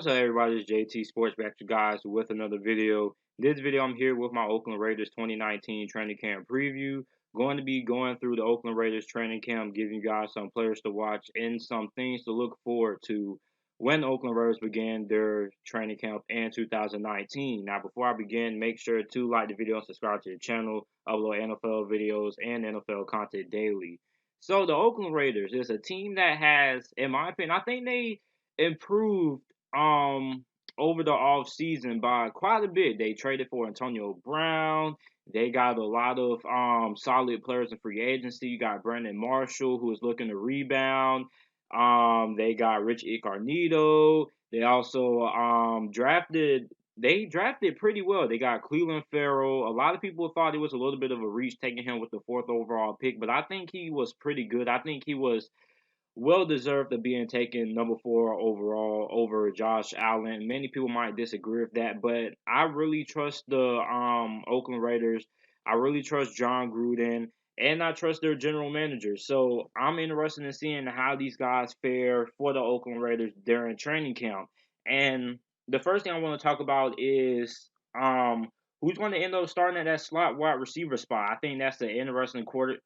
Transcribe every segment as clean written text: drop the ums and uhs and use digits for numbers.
What's up, everybody? It's JT Sports back to you guys with another video. This video, I'm here with my Oakland Raiders 2019 training camp preview. Going to be going through the Oakland Raiders training camp, giving you guys some players to watch and some things to look forward to when the Oakland Raiders began their training camp in 2019. Now, before I begin, make sure to like the video and subscribe to the channel. Upload NFL videos and NFL content daily. So, the Oakland Raiders is a team that has, in my opinion, I think they improved um over the off season by quite a bit. They traded for Antonio Brown. They got a lot of solid players in free agency. You got Brandon Marshall, who is looking to rebound. They got Rich Incarnito. They also drafted pretty well. They got Cleveland Farrell. A lot of people thought it was a little bit of a reach taking him with the fourth overall pick, but I think he was pretty good. I think he was well deserved of being taken number 4 overall over Josh Allen. Many people might disagree with that, but I really trust the Oakland Raiders. I really trust John Gruden, and I trust their general manager. So I'm interested in seeing how these guys fare for the Oakland Raiders during training camp. And the first thing I want to talk about is who's going to end up starting at that slot wide receiver spot. I think that's an interesting quarter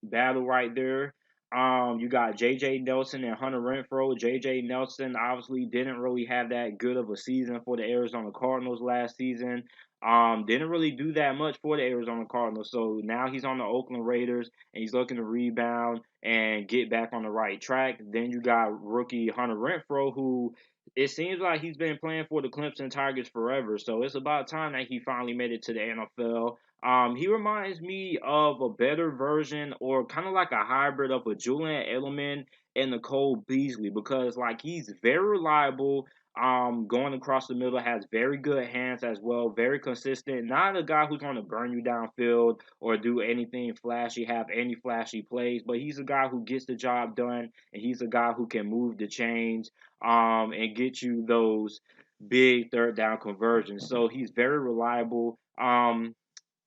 battle right there. You got J.J. Nelson and Hunter Renfrow. J.J. Nelson obviously didn't really have that good of a season for the Arizona Cardinals last season. Didn't really do that much for the Arizona Cardinals. So now he's on the Oakland Raiders and he's looking to rebound and get back on the right track. Then you got rookie Hunter Renfrow, who it seems like he's been playing for the Clemson Tigers forever. So it's about time that he finally made it to the NFL. He reminds me of a better version or kind of like a hybrid of a Julian Edelman and Nicole Beasley because like he's very reliable. Going across the middle, has very good hands as well, very consistent. Not a guy who's going to burn you downfield or do anything flashy, have any flashy plays, but he's a guy who gets the job done, and he's a guy who can move the chains, and get you those big third down conversions. So he's very reliable.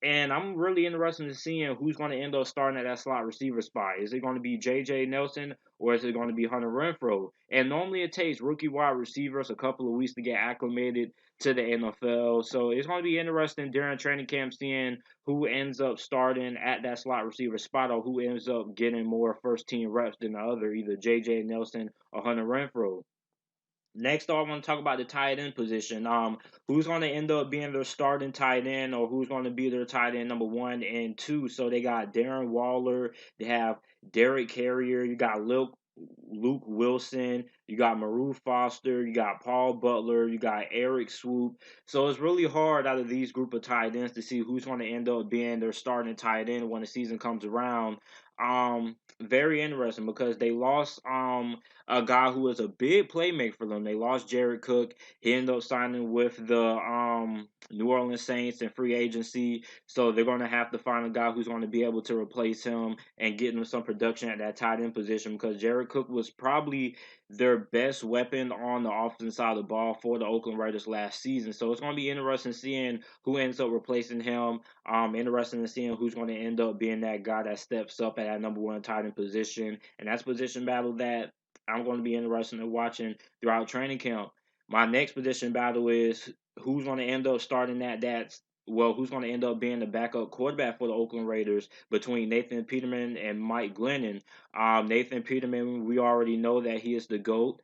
And I'm really interested in seeing who's going to end up starting at that slot receiver spot. Is it going to be J.J. Nelson or is it going to be Hunter Renfrow? And normally it takes rookie wide receivers a couple of weeks to get acclimated to the NFL. So it's going to be interesting during training camp seeing who ends up starting at that slot receiver spot or who ends up getting more first team reps than the other, either J.J. Nelson or Hunter Renfrow. Next, I want to talk about the tight end position. Who's going to end up being their starting tight end, or who's going to be their tight end number 1 and 2? So they got Darren Waller, they have Derek Carrier, you got Luke Wilson, you got Maru Foster, you got Paul Butler, you got Eric Swoop. So it's really hard out of these group of tight ends to see who's going to end up being their starting tight end when the season comes around. Very interesting because they lost a guy who was a big playmaker for them. They lost Jared Cook. He ended up signing with the New Orleans Saints in free agency. So they're going to have to find a guy who's going to be able to replace him and get them some production at that tight end position because Jared Cook was probably their best weapon on the offensive side of the ball for the Oakland Raiders last season. So it's going to be interesting seeing who ends up replacing him. Interesting in seeing who's going to end up being that guy that steps up at that number 1 tight end position. And that's position battle that I'm going to be interested in watching throughout training camp. My next position battle is who's going to end up starting who's going to end up being the backup quarterback for the Oakland Raiders between Nathan Peterman and Mike Glennon. Nathan Peterman, we already know that he is the GOAT.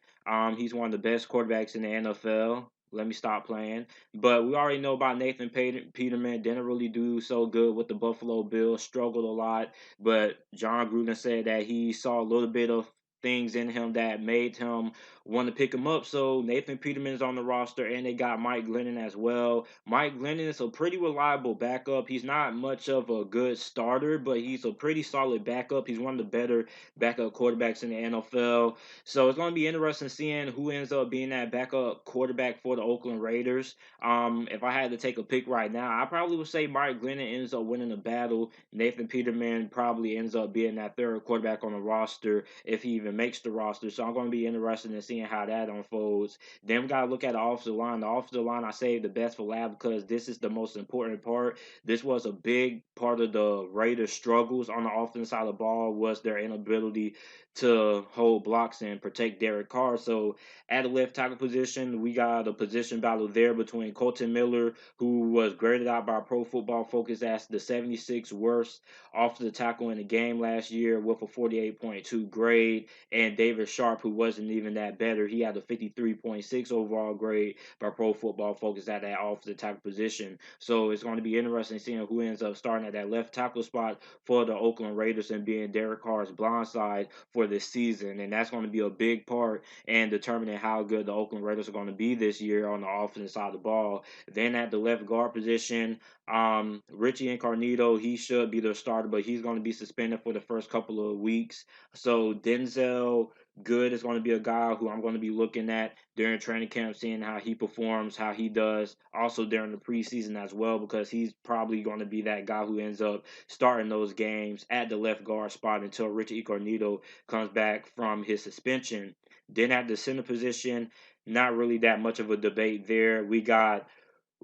He's one of the best quarterbacks in the NFL. Let me stop playing. But we already know about Nathan Peterman. Didn't really do so good with the Buffalo Bills. Struggled a lot. But John Gruden said that he saw a little bit of things in him that made him want to pick him up. So Nathan Peterman is on the roster, and they got Mike Glennon as well. Mike Glennon is a pretty reliable backup. He's not much of a good starter, but he's a pretty solid backup. He's one of the better backup quarterbacks in the NFL. So it's going to be interesting seeing who ends up being that backup quarterback for the Oakland Raiders. If I had to take a pick right now, I probably would say Mike Glennon ends up winning the battle. Nathan Peterman probably ends up being that third quarterback on the roster if he even even makes the roster. So I'm going to be interested in seeing how that unfolds. Then we got to look at the offensive line. The offensive line, I saved the best for last because this is the most important part. This was a big part of the Raiders' struggles on the offensive side of the ball was their inability to hold blocks and protect Derek Carr. So at the left tackle position, we got a position battle there between Colton Miller, who was graded out by Pro Football Focus as the 76th worst offensive tackle in the game last year with a 48.2 grade, and David Sharp, who wasn't even that better. He had a 53.6 overall grade by Pro Football Focus at that offensive tackle position. So it's going to be interesting seeing who ends up starting at that left tackle spot for the Oakland Raiders and being Derek Carr's blind side for this season. And that's going to be a big part in determining how good the Oakland Raiders are going to be this year on the offensive side of the ball. Then at the left guard position, Richie Incognito, he should be the starter, but he's going to be suspended for the first couple of weeks. So Denzel Good is going to be a guy who I'm going to be looking at during training camp, seeing how he performs, how he does, also during the preseason as well, because he's probably going to be that guy who ends up starting those games at the left guard spot until Richie Incognito comes back from his suspension. Then at the center position, not really that much of a debate there. We got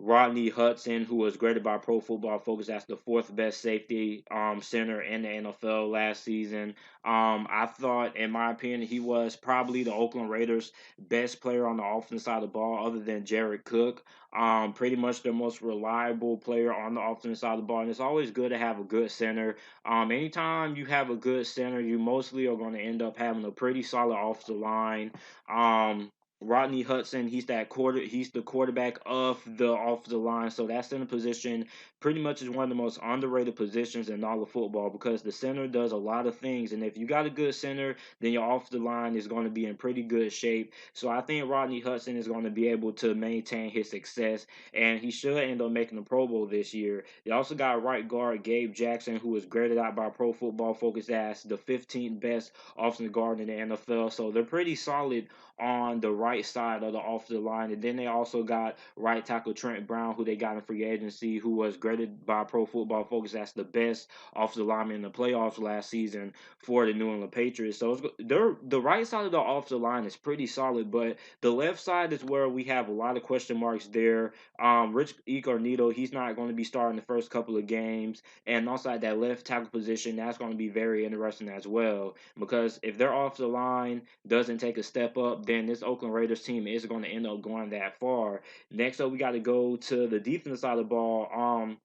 Rodney Hudson, who was graded by Pro Football Focus as the fourth best safety center in the NFL last season. I thought, in my opinion, he was probably the Oakland Raiders' best player on the offensive side of the ball, other than Jared Cook. Pretty much the most reliable player on the offensive side of the ball, and it's always good to have a good center. Anytime you have a good center, you mostly are going to end up having a pretty solid offensive line. Rodney Hudson, he's the quarterback of the offensive line, so that center position pretty much is one of the most underrated positions in all of football because the center does a lot of things, and if you got a good center, then your offensive line is going to be in pretty good shape. So I think Rodney Hudson is going to be able to maintain his success, and he should end up making the Pro Bowl this year. They also got right guard Gabe Jackson, who was graded out by Pro Football Focus as the 15th best offensive guard in the NFL, so they're pretty solid on the right side of the offensive line. And then they also got right tackle Trent Brown, who they got in free agency, who was graded by Pro Football Focus as the best offensive lineman in the playoffs last season for the New England Patriots. So the right side of the offensive line is pretty solid, but the left side is where we have a lot of question marks there. Rich Incognito, he's not going to be starting the first couple of games. And also at that left tackle position, that's going to be very interesting as well. Because if their offensive line doesn't take a step up, then this Oakland Raiders team is going to end up going that far. Next up, we got to go to the defensive side of the ball.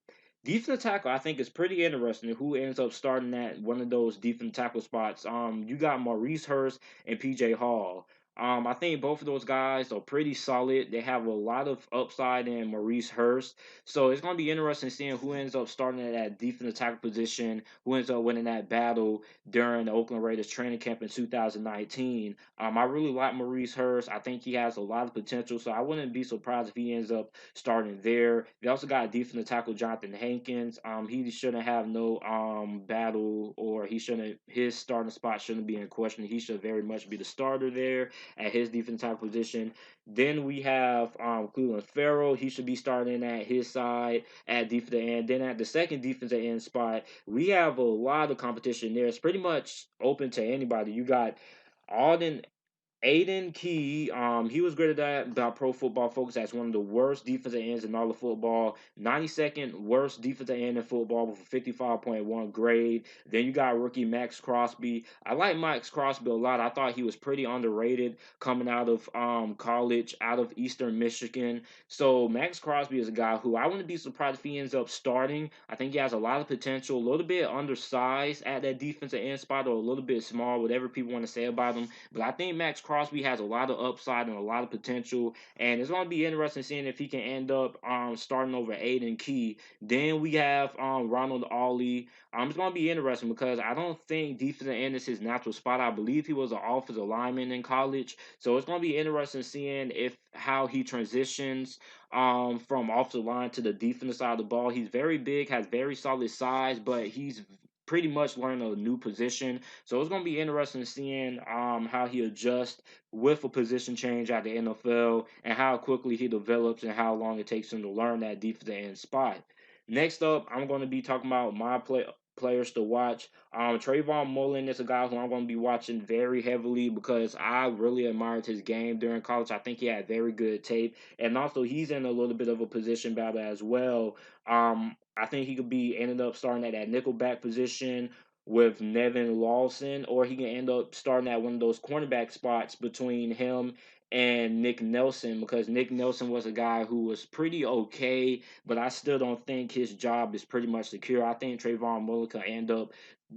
Defensive tackle, I think, is pretty interesting. Who ends up starting at one of those defensive tackle spots? You got Maurice Hurst and PJ Hall. I think both of those guys are pretty solid. They have a lot of upside in Maurice Hurst. So it's going to be interesting seeing who ends up starting at that defensive tackle position, who ends up winning that battle during the Oakland Raiders training camp in 2019. I really like Maurice Hurst. I think he has a lot of potential, so I wouldn't be surprised if he ends up starting there. They also got defensive tackle Jonathan Hankins. He shouldn't have no battle, or his starting spot shouldn't be in question. He should very much be the starter there at his defensive tackle position. Then we have Cleveland Farrell. He should be starting at his side at defensive end. Then at the second defensive end spot, we have a lot of competition there. It's pretty much open to anybody. You got Alden Aiden Key, he was graded by Pro Football Focus as one of the worst defensive ends in all of football. 92nd worst defensive end in football with a 55.1 grade. Then you got rookie Max Crosby. I like Max Crosby a lot. I thought he was pretty underrated coming out of college, out of Eastern Michigan. So Max Crosby is a guy who I wouldn't be surprised if he ends up starting. I think he has a lot of potential, a little bit undersized at that defensive end spot, or a little bit small, whatever people want to say about him. But I think Max Crosby has a lot of upside and a lot of potential, and it's going to be interesting seeing if he can end up starting over Aiden Key. Then we have Ronald Ollie. It's going to be interesting because I don't think defensive end is his natural spot. I believe he was an offensive lineman in college, so it's going to be interesting seeing if how he transitions from offensive line to the defensive side of the ball. He's very big, has very solid size, but he's pretty much learning a new position. So it's going to be interesting seeing how he adjusts with a position change at the NFL and how quickly he develops and how long it takes him to learn that defensive end spot. Next up, I'm going to be talking about players to watch. Trayvon Mullen is a guy who I'm going to be watching very heavily because I really admired his game during college. I think he had very good tape, and also he's in a little bit of a position battle as well. I think he could be ended up starting at that nickelback position with Nevin Lawson, or he can end up starting at one of those cornerback spots between him and Nick Nelson, because Nick Nelson was a guy who was pretty okay, but I still don't think his job is pretty much secure. I think Trayvon Mullen could end up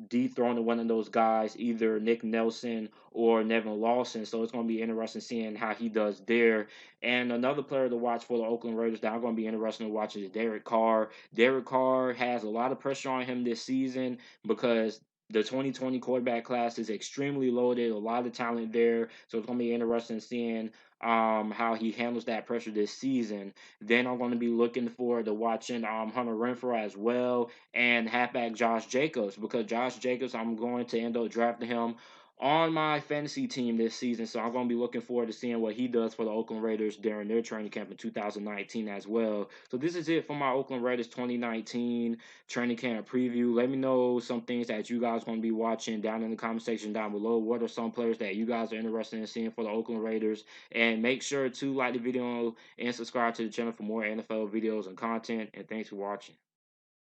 dethroning one of those guys, either Nick Nelson or Nevin Lawson. So it's going to be interesting seeing how he does there. And another player to watch for the Oakland Raiders that I'm going to be interested to watch is Derek Carr. Derek Carr has a lot of pressure on him this season because the 2020 quarterback class is extremely loaded, a lot of talent there. So it's going to be interesting seeing how he handles that pressure this season. Then I'm going to be looking forward to watching Hunter Renfrow as well, and halfback Josh Jacobs, because Josh Jacobs, I'm going to end up drafting him on my fantasy team this season. So I'm going to be looking forward to seeing what he does for the Oakland Raiders during their training camp in 2019 as well. So this is it for my Oakland Raiders 2019 training camp preview. Let me know some things that you guys are going to be watching down in the comment section down below. What are some players that you guys are interested in seeing for the Oakland Raiders? And make sure to like the video and subscribe to the channel for more NFL videos and content. And thanks for watching.